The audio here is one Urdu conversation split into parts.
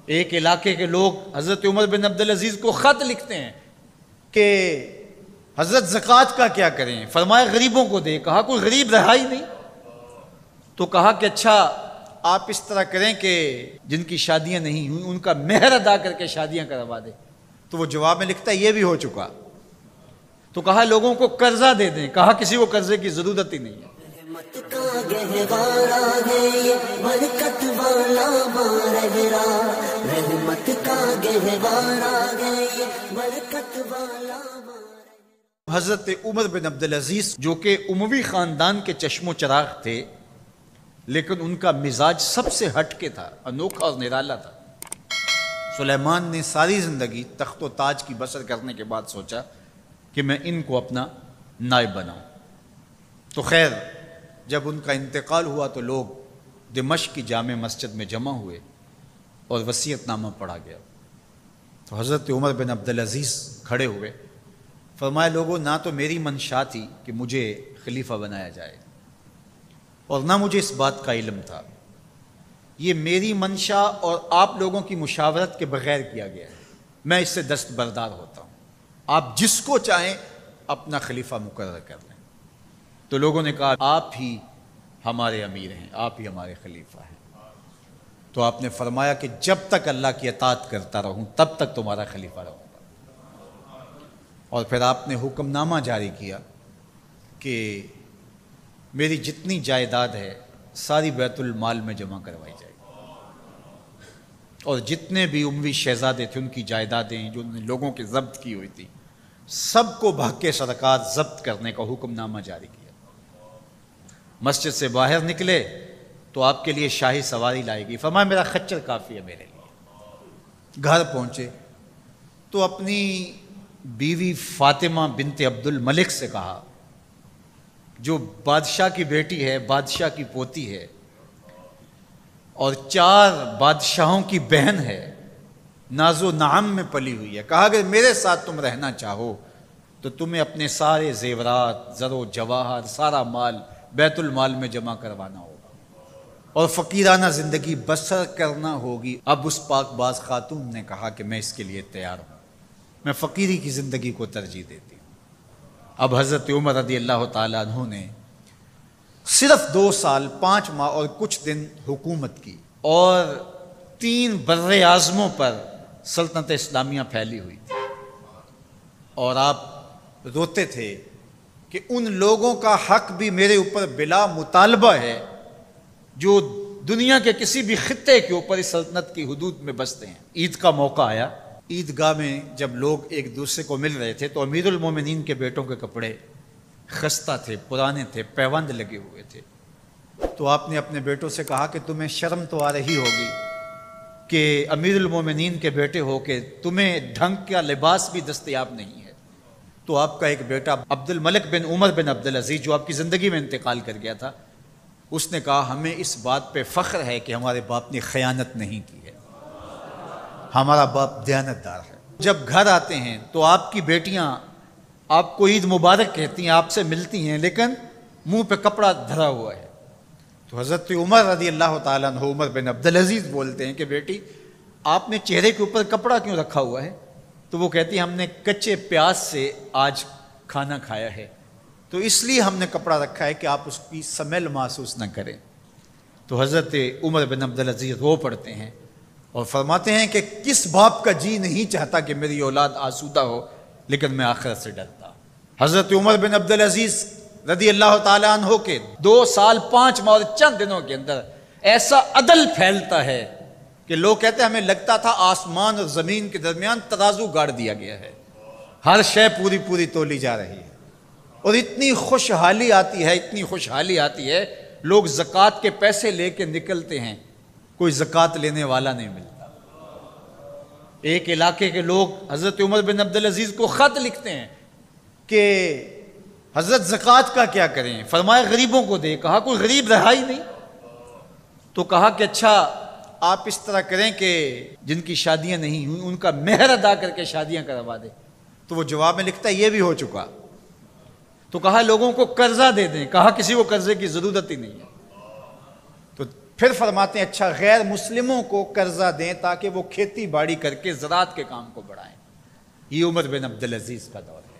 ایک علاقے کے لوگ حضرت عمر بن عبدالعزیز کو خط لکھتے ہیں کہ حضرت زکوٰۃ کا کیا کریں؟ فرمایا غریبوں کو دے۔ کہا کوئی غریب رہا ہی نہیں، تو کہا کہ اچھا آپ اس طرح کریں کہ جن کی شادیاں نہیں ہوئیں ان کا مہر ادا کر کے شادیاں کروا دیں۔ تو وہ جواب میں لکھتا ہے یہ بھی ہو چکا۔ تو کہا لوگوں کو قرضہ دے دیں۔ کہا کسی کو قرضے کی ضرورت ہی نہیں ہے۔ رحمت کا گہوارہ ہے یہ برکت والا ماہرہ، رحمت کا گہوارہ ہے یہ برکت والا ماہرہ۔ حضرت عمر بن عبدالعزیز جو کہ اموی خاندان کے چشم و چراغ تھے، لیکن ان کا مزاج سب سے ہٹ کے تھا، انوکھا اور نرالا تھا۔ سلیمان نے ساری زندگی تخت و تاج کی بسر کرنے کے بعد سوچا کہ میں ان کو اپنا نائب بناؤں۔ تو خیر جب ان کا انتقال ہوا تو لوگ دمشق کی جامع مسجد میں جمع ہوئے اور وصیت نامہ پڑھا گیا۔ تو حضرت عمر بن عبدالعزیز کھڑے ہوئے، فرمایا لوگوں نہ تو میری منشا تھی کہ مجھے خلیفہ بنایا جائے اور نہ مجھے اس بات کا علم تھا، یہ میری منشا اور آپ لوگوں کی مشاورت کے بغیر کیا گیا ہے، میں اس سے دستبردار ہوتا ہوں، آپ جس کو چاہیں اپنا خلیفہ مقرر کر لیں۔ تو لوگوں نے کہا آپ ہی ہمارے امیر ہیں، آپ ہی ہمارے خلیفہ ہیں۔ تو آپ نے فرمایا کہ جب تک اللہ کی اطاعت کرتا رہوں تب تک تمہارا خلیفہ رہوں گا۔ اور پھر آپ نے حکم نامہ جاری کیا کہ میری جتنی جائیداد ہے ساری بیت المال میں جمع کروائی جائے گی، اور جتنے بھی اموی شہزادے تھے ان کی جائیدادیں جو انہوں نے لوگوں کی ضبط کی ہوئی تھی سب کو بھاگ سرکار ضبط کرنے کا حکم نامہ جاری کیا۔ مسجد سے باہر نکلے تو آپ کے لیے شاہی سواری لائے گی، فرمایا میرا خچر کافی ہے میرے لیے۔ گھر پہنچے تو اپنی بیوی فاطمہ بنت عبد الملک سے کہا جو بادشاہ کی بیٹی ہے، بادشاہ کی پوتی ہے اور 4 بادشاہوں کی بہن ہے، ناز و نعم میں پلی ہوئی ہے، کہا اگر میرے ساتھ تم رہنا چاہو تو تمہیں اپنے سارے زیورات، زر و جواہر، سارا مال بیت المال میں جمع کروانا ہوگا اور فقیرانہ زندگی بسر کرنا ہوگی۔ اب اس پاک باز خاتون نے کہا کہ میں اس کے لیے تیار ہوں، میں فقیری کی زندگی کو ترجیح دیتی ہوں۔ اب حضرت عمر رضی اللہ تعالیٰ عنہ نے صرف 2 سال 5 ماہ اور کچھ دن حکومت کی اور 3 بر اعظموں پر سلطنت اسلامیہ پھیلی ہوئی تھی، اور آپ روتے تھے کہ ان لوگوں کا حق بھی میرے اوپر بلا مطالبہ ہے جو دنیا کے کسی بھی خطے کے اوپر اس سلطنت کی حدود میں بستے ہیں۔ عید کا موقع آیا، عیدگاہ میں جب لوگ ایک دوسرے کو مل رہے تھے تو امیر المومنین کے بیٹوں کے کپڑے خستہ تھے، پرانے تھے، پیوند لگے ہوئے تھے۔ تو آپ نے اپنے بیٹوں سے کہا کہ تمہیں شرم تو آ رہی ہوگی کہ امیر المومنین کے بیٹے ہو کہ تمہیں ڈھنگ کا لباس بھی دستیاب نہیں ہے۔ تو آپ کا ایک بیٹا عبد الملک بن عمر بن عبدالعزیز جو آپ کی زندگی میں انتقال کر گیا تھا، اس نے کہا ہمیں اس بات پہ فخر ہے کہ ہمارے باپ نے خیانت نہیں کی ہے، ہمارا باپ دیانتدار ہے۔ جب گھر آتے ہیں تو آپ کی بیٹیاں آپ کو عید مبارک کہتی ہیں، آپ سے ملتی ہیں، لیکن منہ پہ کپڑا دھرا ہوا ہے۔ تو حضرت عمر رضی اللہ تعالیٰ عنہ عمر بن عبدالعزیز بولتے ہیں کہ بیٹی آپ نے چہرے کے اوپر کپڑا کیوں رکھا ہوا ہے؟ تو وہ کہتی ہیں ہم نے کچے پیاز سے آج کھانا کھایا ہے تو اس لیے ہم نے کپڑا رکھا ہے کہ آپ اس کی سمیل محسوس نہ کریں۔ تو حضرت عمر بن عبدالعزیز رو پڑتے ہیں اور فرماتے ہیں کہ کس باپ کا جی نہیں چاہتا کہ میری اولاد آسودہ ہو، لیکن میں آخرت سے ڈرتا۔ حضرت عمر بن عبدالعزیز رضی اللہ تعالیٰ عنہ کے 2 سال 5 ماہ اور چند دنوں کے اندر ایسا عدل پھیلتا ہے کہ لوگ کہتے ہیں ہمیں لگتا تھا آسمان اور زمین کے درمیان ترازو گاڑ دیا گیا ہے، ہر شے پوری پوری تولی جا رہی ہے، اور اتنی خوشحالی آتی ہے، اتنی خوشحالی آتی ہے، لوگ زکوٰۃ کے پیسے لے کے نکلتے ہیں، کوئی زکوٰۃ لینے والا نہیں ملتا۔ ایک علاقے کے لوگ حضرت عمر بن عبدالعزیز کو خط لکھتے ہیں کہ حضرت زکوٰۃ کا کیا کریں؟ فرمایا غریبوں کو دے۔ کہا کوئی غریب رہا ہی نہیں، تو کہا کہ اچھا آپ اس طرح کریں کہ جن کی شادیاں نہیں ہوئیں ان کا مہر ادا کر کے شادیاں کروا دیں۔ تو وہ جواب میں لکھتا ہے یہ بھی ہو چکا۔ تو کہا لوگوں کو قرضہ دے دیں۔ کہا کسی کو قرضے کی ضرورت ہی نہیں ہے۔ تو پھر فرماتے ہیں اچھا غیر مسلموں کو قرضہ دیں تاکہ وہ کھیتی باڑی کر کے زراعت کے کام کو بڑھائیں۔ یہ عمر بن عبدالعزیز کا دور ہے۔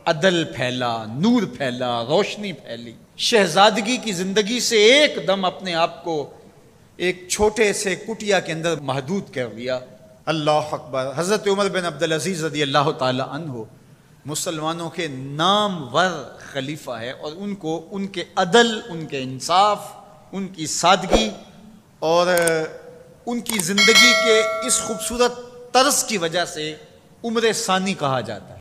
عدل پھیلا، نور پھیلا، روشنی پھیلی۔ شہزادگی کی زندگی سے ایک دم اپنے آپ کو ایک چھوٹے سے کٹیا کے اندر محدود کر لیا۔ اللہ اکبر۔ حضرت عمر بن عبدالعزیز رضی اللہ تعالی عنہ مسلمانوں کے نامور خلیفہ ہے، اور ان کو ان کے عدل، ان کے انصاف، ان کی سادگی اور ان کی زندگی کے اس خوبصورت طرز کی وجہ سے عمر ثانی کہا جاتا ہے۔